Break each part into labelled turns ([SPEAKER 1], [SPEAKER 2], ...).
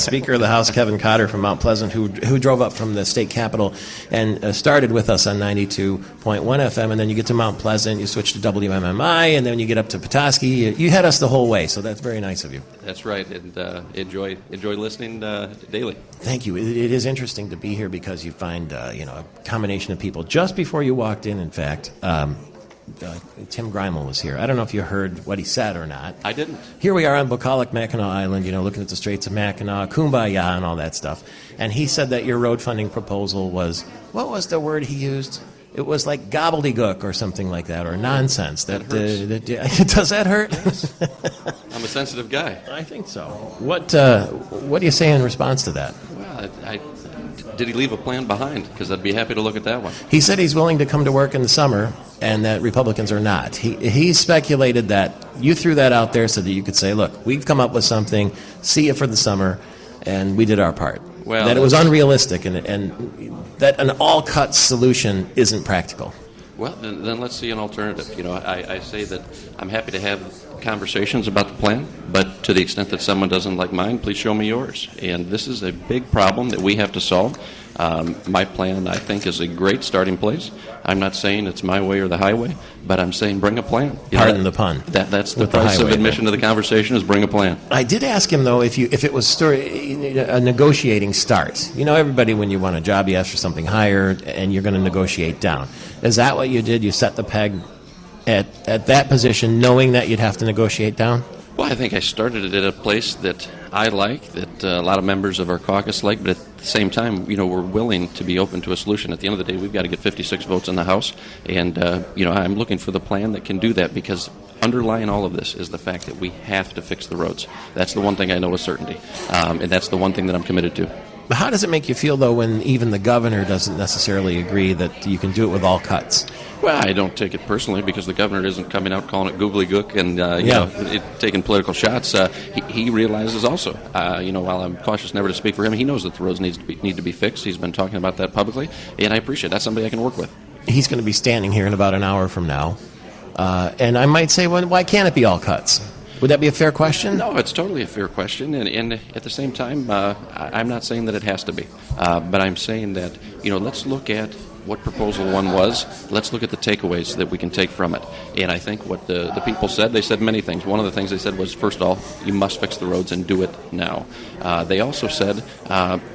[SPEAKER 1] Speaker of the House Kevin Cotter from Mount Pleasant, who drove up from the state capitol and started with us on 92.1 FM, and then you get to Mount Pleasant, you switch to WMMI, and then you get up to Petoskey. You had us the whole way, so that's very nice of you.
[SPEAKER 2] That's right, and enjoy listening daily.
[SPEAKER 1] Thank you. It is interesting to be here because you find a combination of people. Just before you walked in fact, Tim Grimel was here. I don't know if you heard what he said or not.
[SPEAKER 2] I didn't.
[SPEAKER 1] Here we are on Bucolic, Mackinac Island, looking at the Straits of Mackinac, Kumbaya and all that stuff. And he said that your road funding proposal was, what was the word he used? It was like gobbledygook or something like that, or nonsense. That does that hurt?
[SPEAKER 2] Yes. I'm a sensitive guy.
[SPEAKER 1] I think so. What do you say in response to that?
[SPEAKER 2] Well, did he leave a plan behind? Because I'd be happy to look at that one.
[SPEAKER 1] He said he's willing to come to work in the summer, and that Republicans are not. He speculated that you threw that out there so that you could say, look, we've come up with something, see you for the summer, and we did our part.
[SPEAKER 2] Well,
[SPEAKER 1] that it was unrealistic, and that an all-cut solution isn't practical.
[SPEAKER 2] Well, then let's see an alternative. I say that I'm happy to have conversations about the plan, but to the extent that someone doesn't like mine, please show me yours. And this is a big problem that we have to solve. My plan, I think, is a great starting place. I'm not saying it's my way or the highway, but I'm saying bring a plan.
[SPEAKER 1] Pardon the pun.
[SPEAKER 2] That's the price of admission to the conversation, is bring a plan.
[SPEAKER 1] I did ask him, though, if it was a negotiating start. Everybody, when you want a job, you ask for something higher, and you're going to negotiate down. Is that what you did? You set the peg at that position, knowing that you'd have to negotiate down?
[SPEAKER 2] Well, I think I started it at a place that I like, that a lot of members of our caucus like, but at the same time, we're willing to be open to a solution. At the end of the day, we've got to get 56 votes in the House, and, I'm looking for the plan that can do that, because underlying all of this is the fact that we have to fix the roads. That's the one thing I know with certainty, and that's the one thing that I'm committed to.
[SPEAKER 1] But how does it make you feel, though, when even the governor doesn't necessarily agree that you can do it with all cuts?
[SPEAKER 2] Well, I don't take it personally, because the governor isn't coming out calling it googly-gook and taking political shots. He realizes also, while I'm cautious never to speak for him, he knows that the roads need to be fixed. He's been talking about that publicly, and I appreciate it. That's somebody I can work with. He's
[SPEAKER 1] going to be standing here in about an hour from now, and I might say, well, why can't it be all cuts? Would that be a fair question?
[SPEAKER 2] No, it's totally a fair question, and at the same time, I'm not saying that it has to be, but I'm saying that, let's look at what Proposal 1 was. Let's look at the takeaways that we can take from it. And I think what the people said, they said many things. One of the things they said was, first of all, you must fix the roads and do it now. They also said,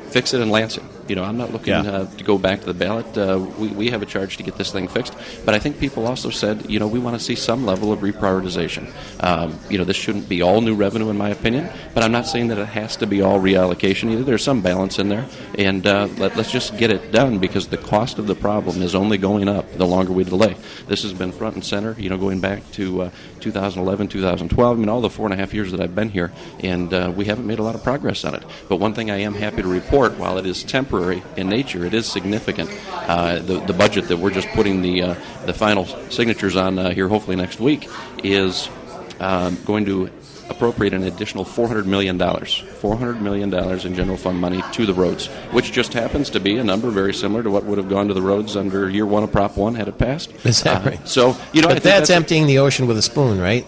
[SPEAKER 2] fix it in Lansing. I'm not looking to go back to the ballot. We have a charge to get this thing fixed. But I think people also said, we want to see some level of reprioritization. This shouldn't be all new revenue, in my opinion, but I'm not saying that it has to be all reallocation either. There's some balance in there. And let's just get it done, because the cost of the problem is only going up the longer we delay. This has been front and center, going back to 2011, 2012. All the 4.5 years that I've been here, and we haven't made a lot of progress on it. But one thing I am happy to report, while it is temporary in nature, it is significant. The budget that we're just putting the final signatures on here, hopefully next week, is going to appropriate an additional $400 million. $400 million in general fund money to the roads, which just happens to be a number very similar to what would have gone to the roads under year one of Prop 1 had it passed.
[SPEAKER 1] Is that right?
[SPEAKER 2] So,
[SPEAKER 1] but that's emptying the ocean with a spoon, right?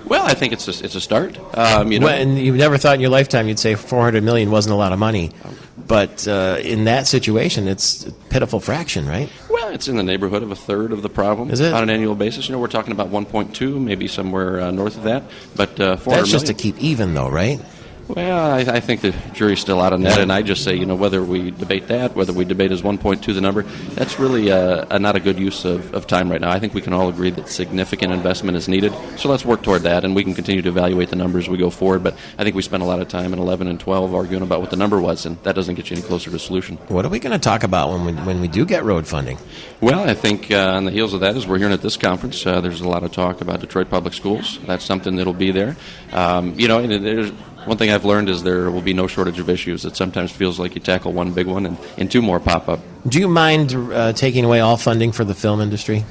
[SPEAKER 2] Well, I think it's a start.
[SPEAKER 1] And you never thought in your lifetime you'd say $400 million wasn't a lot of money. But in that situation, it's a pitiful fraction, right?
[SPEAKER 2] Well, it's in the neighborhood of a third of the problem.
[SPEAKER 1] Is it?
[SPEAKER 2] On an annual basis. We're talking about 1.2, maybe somewhere north of that. But $400 million.
[SPEAKER 1] That's just to keep even, though, right?
[SPEAKER 2] Well, I think the jury's still out on that, and I just say, whether we debate that, whether we debate as 1.2 the number, that's really not a good use of time right now. I think we can all agree that significant investment is needed, so let's work toward that, and we can continue to evaluate the numbers as we go forward, but I think we spent a lot of time in 11 and 12 arguing about what the number was, and that doesn't get you any closer to a solution.
[SPEAKER 1] What are we going to talk about when we do get road funding?
[SPEAKER 2] Well, I think on the heels of that, as we're hearing at this conference, there's a lot of talk about Detroit Public Schools. That's something that'll be there. And there's one thing I've learned is there will be no shortage of issues. It sometimes feels like you tackle one big one and two more pop up.
[SPEAKER 1] Do you mind taking away all funding for the film industry?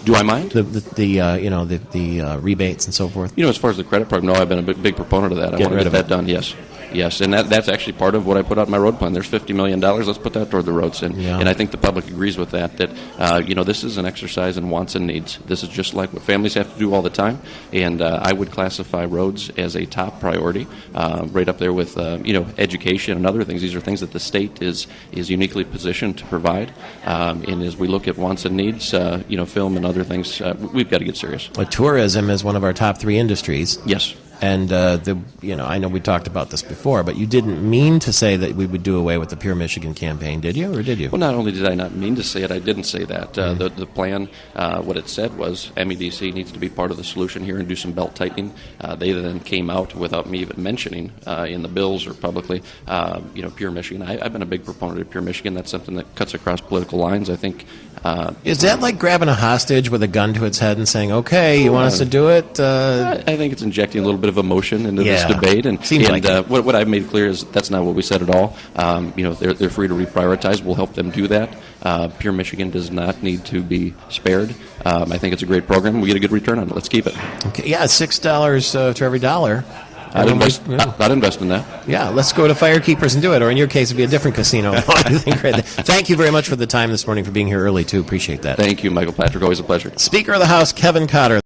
[SPEAKER 2] Do I mind?
[SPEAKER 1] The rebates and so forth?
[SPEAKER 2] As far as the credit program, no, I've been a big proponent of that. I want to get that done, yes. Yes, and that's actually part of what I put out in my road plan. There's $50 million. Let's put that toward the roads. And I think the public agrees with that, this is an exercise in wants and needs. This is just like what families have to do all the time. And I would classify roads as a top priority, right up there with, education and other things. These are things that the state is uniquely positioned to provide. And as we look at wants and needs, film and other things, we've got to get serious.
[SPEAKER 1] Well, tourism is one of our top 3 industries.
[SPEAKER 2] Yes.
[SPEAKER 1] And I know we talked about this before, but you didn't mean to say that we would do away with the Pure Michigan campaign, did you, or did you?
[SPEAKER 2] Well, not only did I not mean to say it, I didn't say that. The plan, what it said was MEDC needs to be part of the solution here and do some belt tightening. They then came out without me even mentioning in the bills or publicly, Pure Michigan. I've been a big proponent of Pure Michigan. That's something that cuts across political lines. I think.
[SPEAKER 1] Is that like grabbing a hostage with a gun to its head and saying, "Okay, you want us to do it"?
[SPEAKER 2] I think it's injecting a little bit of emotion into this debate, and
[SPEAKER 1] like
[SPEAKER 2] what I've made clear is that's not what we said at all. They're free to reprioritize. We'll help them do that. Pure Michigan does not need to be spared. I think it's a great program. We get a good return on it. Let's keep it.
[SPEAKER 1] Okay, yeah, $6 to every dollar.
[SPEAKER 2] I'd invest in that.
[SPEAKER 1] Yeah, let's go to Firekeepers and do it, or in your case, it'd be a different casino. Thank you very much for the time this morning, for being here early, too. Appreciate that.
[SPEAKER 2] Thank you, Michael Patrick. Always a pleasure.
[SPEAKER 1] Speaker of the House, Kevin Cotter.